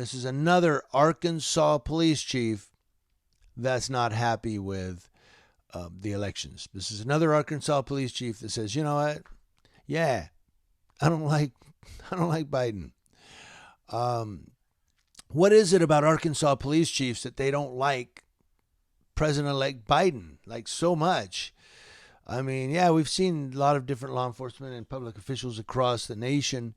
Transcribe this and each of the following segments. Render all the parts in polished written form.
this is another Arkansas police chief that's not happy with the elections. This is another Arkansas police chief that says, you know what? Yeah, I don't like Biden. What is it about Arkansas police chiefs that they don't like President-elect Biden like so much? I mean, yeah, we've seen a lot of different law enforcement and public officials across the nation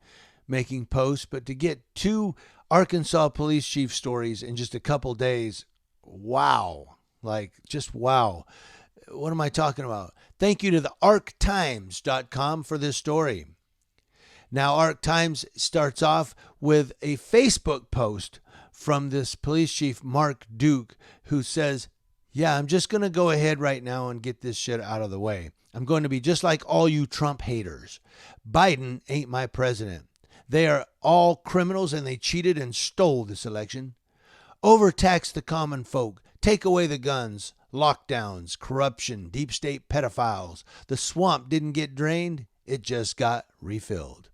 making posts, but to get 2 Arkansas police chief stories in just a couple days, wow. Like, just wow. What am I talking about? Thank you to the arctimes.com for this story. Now, Arc Times starts off with a Facebook post from this police chief, Mark Duke, who says, yeah, I'm just going to go ahead right now and get this shit out of the way. I'm going to be just like all you Trump haters. Biden ain't my president. They are all criminals and they cheated and stole this election. Overtax the common folk. Take away the guns, lockdowns, corruption, deep state pedophiles. The swamp didn't get drained. It just got refilled.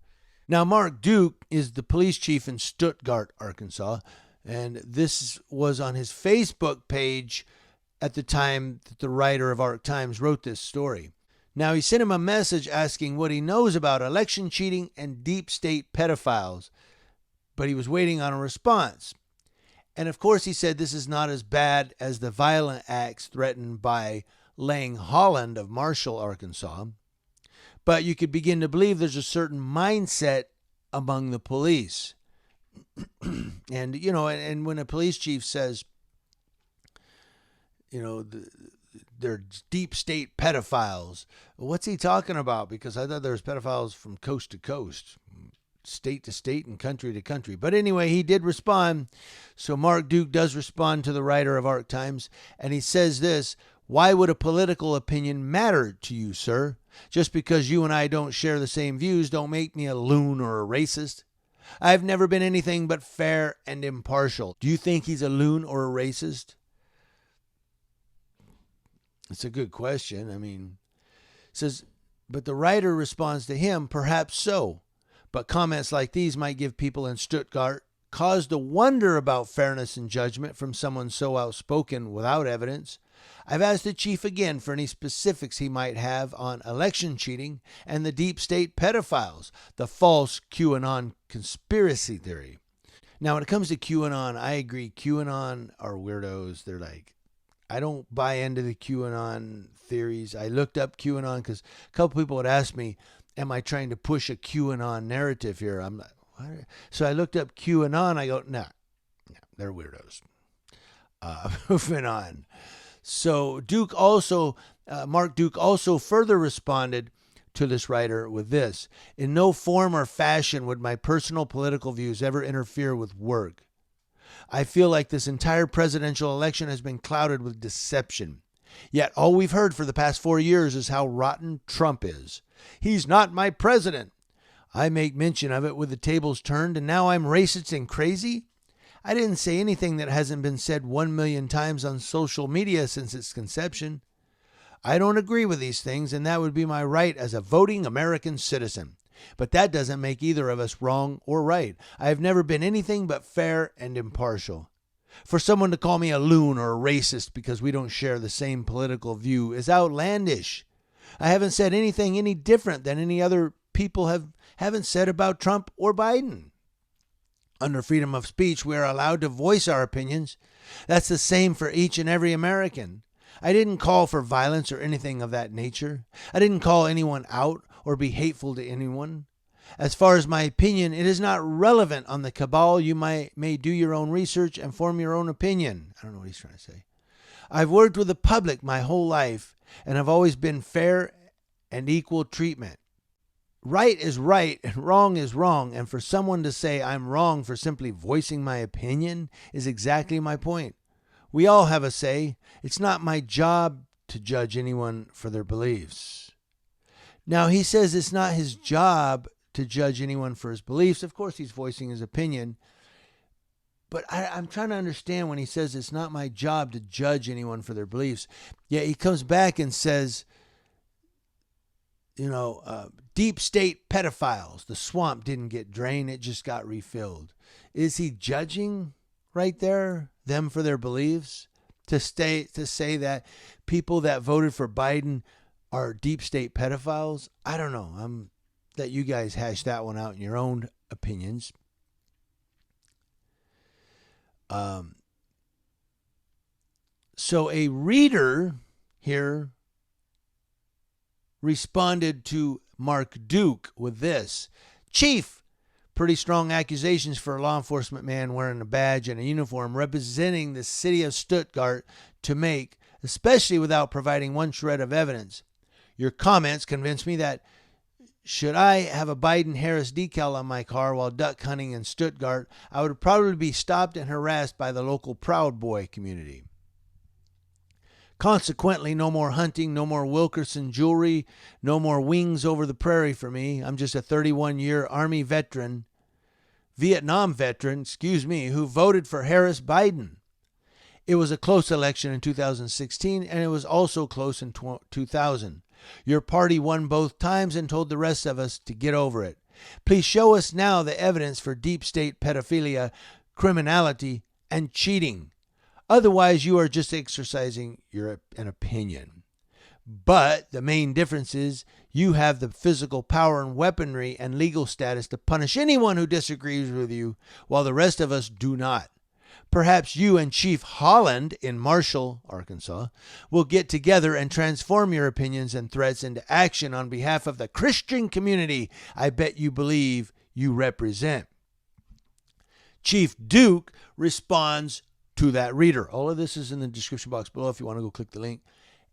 Now, Mark Duke is the police chief in Stuttgart, Arkansas, and this was on his Facebook page at the time that the writer of Arc Times wrote this story. Now, he sent him a message asking what he knows about election cheating and deep state pedophiles, but he was waiting on a response. And of course, he said this is not as bad as the violent acts threatened by Lang Holland of Marshall, Arkansas. But you could begin to believe there's a certain mindset among the police. And, you know, and when a police chief says, you know, they're deep state pedophiles, what's he talking about? Because I thought there was pedophiles from coast to coast, state to state, and country to country. But anyway, he did respond. So Mark Duke does respond to the writer of Arc Times, and he says this: why would a political opinion matter to you, sir? Just because you and I don't share the same views don't make me a loon or a racist. I've never been anything but fair and impartial. Do you think he's a loon or a racist? It's a good question. I mean, it says, but the writer responds to him, perhaps so. But comments like these might give people in Stuttgart cause to wonder about fairness and judgment from someone so outspoken without evidence. I've asked the chief again for any specifics he might have on election cheating and the deep state pedophiles, the false QAnon conspiracy theory. Now, when it comes to QAnon, I agree. QAnon are weirdos. They're like, I don't buy into the QAnon theories. I looked up QAnon because a couple people had asked me, am I trying to push a QAnon narrative here? I'm like, what? So I looked up QAnon. I go, nah, they're weirdos. Moving on. So Mark Duke also further responded to this writer with this: in no form or fashion would my personal political views ever interfere with work. I feel like this entire presidential election has been clouded with deception. Yet all we've heard for the past 4 years is how rotten Trump is. He's not my president. I make mention of it with the tables turned, and now I'm racist and crazy? I didn't say anything that hasn't been said 1 million times on social media since its conception. I don't agree with these things, and that would be my right as a voting American citizen. But that doesn't make either of us wrong or right. I have never been anything but fair and impartial. For someone to call me a loon or a racist because we don't share the same political view is outlandish. I haven't said anything any different than any other people haven't said about Trump or Biden. Under freedom of speech, we are allowed to voice our opinions. That's the same for each and every American. I didn't call for violence or anything of that nature. I didn't call anyone out or be hateful to anyone. As far as my opinion, it is not relevant on the cabal. You may do your own research and form your own opinion. I don't know what he's trying to say. I've worked with the public my whole life, and I've always been fair and equal treatment. Right is right and wrong is wrong, and for someone to say I'm wrong for simply voicing my opinion is exactly my point. We all have a say. It's not my job to judge anyone for their beliefs. Now, he says it's not his job to judge anyone for his beliefs. Of course, he's voicing his opinion. But I'm trying to understand when he says it's not my job to judge anyone for their beliefs. Yet he comes back and says, deep state pedophiles. The swamp didn't get drained, it just got refilled. Is he judging right there them for their beliefs? To say that people that voted for Biden are deep state pedophiles? I don't know. I'm let you guys hash that one out in your own opinions. So a reader here responded to Mark Duke with this. Chief, pretty strong accusations for a law enforcement man wearing a badge and a uniform representing the city of Stuttgart to make, especially without providing one shred of evidence. Your comments convinced me that should I have a Biden-Harris decal on my car while duck hunting in Stuttgart, I would probably be stopped and harassed by the local Proud Boy community. Consequently, no more hunting, no more Wilkerson jewelry, no more wings over the prairie for me. I'm just a 31-year Army veteran, Vietnam veteran, who voted for Harris Biden. It was a close election in 2016, and it was also close in 2000. Your party won both times and told the rest of us to get over it. Please show us now the evidence for deep state pedophilia, criminality, and cheating. Otherwise, you are just exercising an opinion. But the main difference is you have the physical power and weaponry and legal status to punish anyone who disagrees with you, while the rest of us do not. Perhaps you and Chief Holland in Marshall, Arkansas, will get together and transform your opinions and threats into action on behalf of the Christian community I bet you believe you represent. Chief Duke responds to that reader. All of this is in the description box below if you want to go click the link.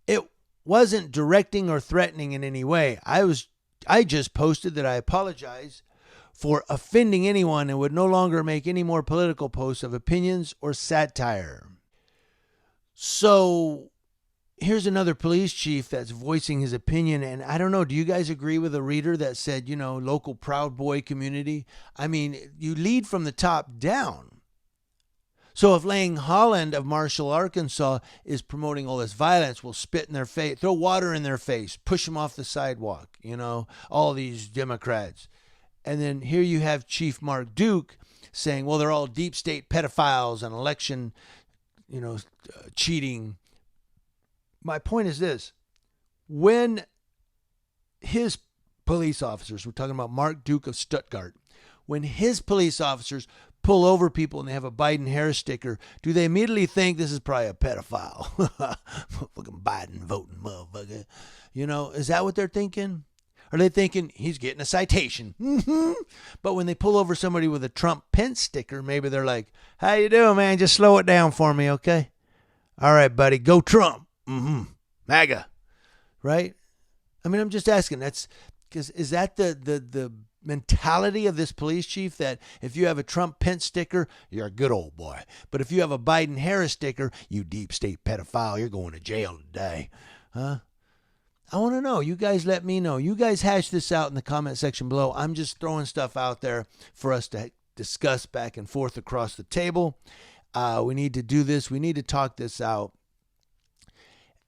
It wasn't directing or threatening in any way. I just posted that I apologize for offending anyone and would no longer make any more political posts of opinions or satire. So here's another police chief that's voicing his opinion. And I don't know, do you guys agree with a reader that said, local Proud Boy community? I mean, you lead from the top down. So if Lang Holland of Marshall, Arkansas is promoting all this violence, will spit in their face, throw water in their face, push them off the sidewalk, all these Democrats. And then here you have Chief Mark Duke saying, well, they're all deep state pedophiles and election, cheating. My point is this. When his police officers, we're talking about Mark Duke of Stuttgart, when his police officers pull over people and they have a Biden-Harris sticker, do they immediately think this is probably a pedophile? Fucking Biden voting motherfucker. Is that what they're thinking? Are they thinking he's getting a citation? But when they pull over somebody with a Trump Pence sticker, maybe they're like, how you doing, man? Just slow it down for me, okay? All right, buddy, go Trump. MAGA. Right? I mean, I'm just asking. Is that the mentality of this police chief, that if you have a Trump Pence sticker, you're a good old boy. But if you have a Biden Harris sticker, you deep state pedophile, you're going to jail today. Huh? I want to know. You guys let me know. You guys hash this out in the comment section below. I'm just throwing stuff out there for us to discuss back and forth across the table. We need to do this. We need to talk this out.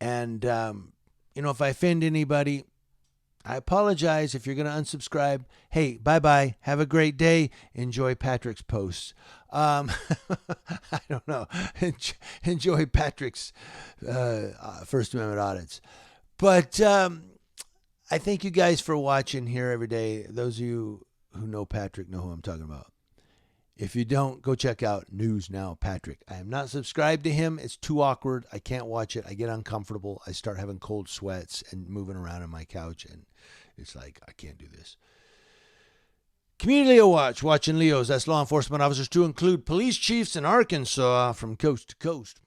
And, if I offend anybody, I apologize. If you're going to unsubscribe, hey, bye-bye. Have a great day. Enjoy Patrick's posts. I don't know. Enjoy Patrick's First Amendment audits. But I thank you guys for watching here every day. Those of you who know Patrick know who I'm talking about. If you don't, go check out News Now Patrick. I am not subscribed to him. It's too awkward. I can't watch it. I get uncomfortable. I start having cold sweats and moving around on my couch. And it's like, I can't do this. Community Leo Watch, watching Leos. That's law enforcement officers to include police chiefs in Arkansas from coast to coast.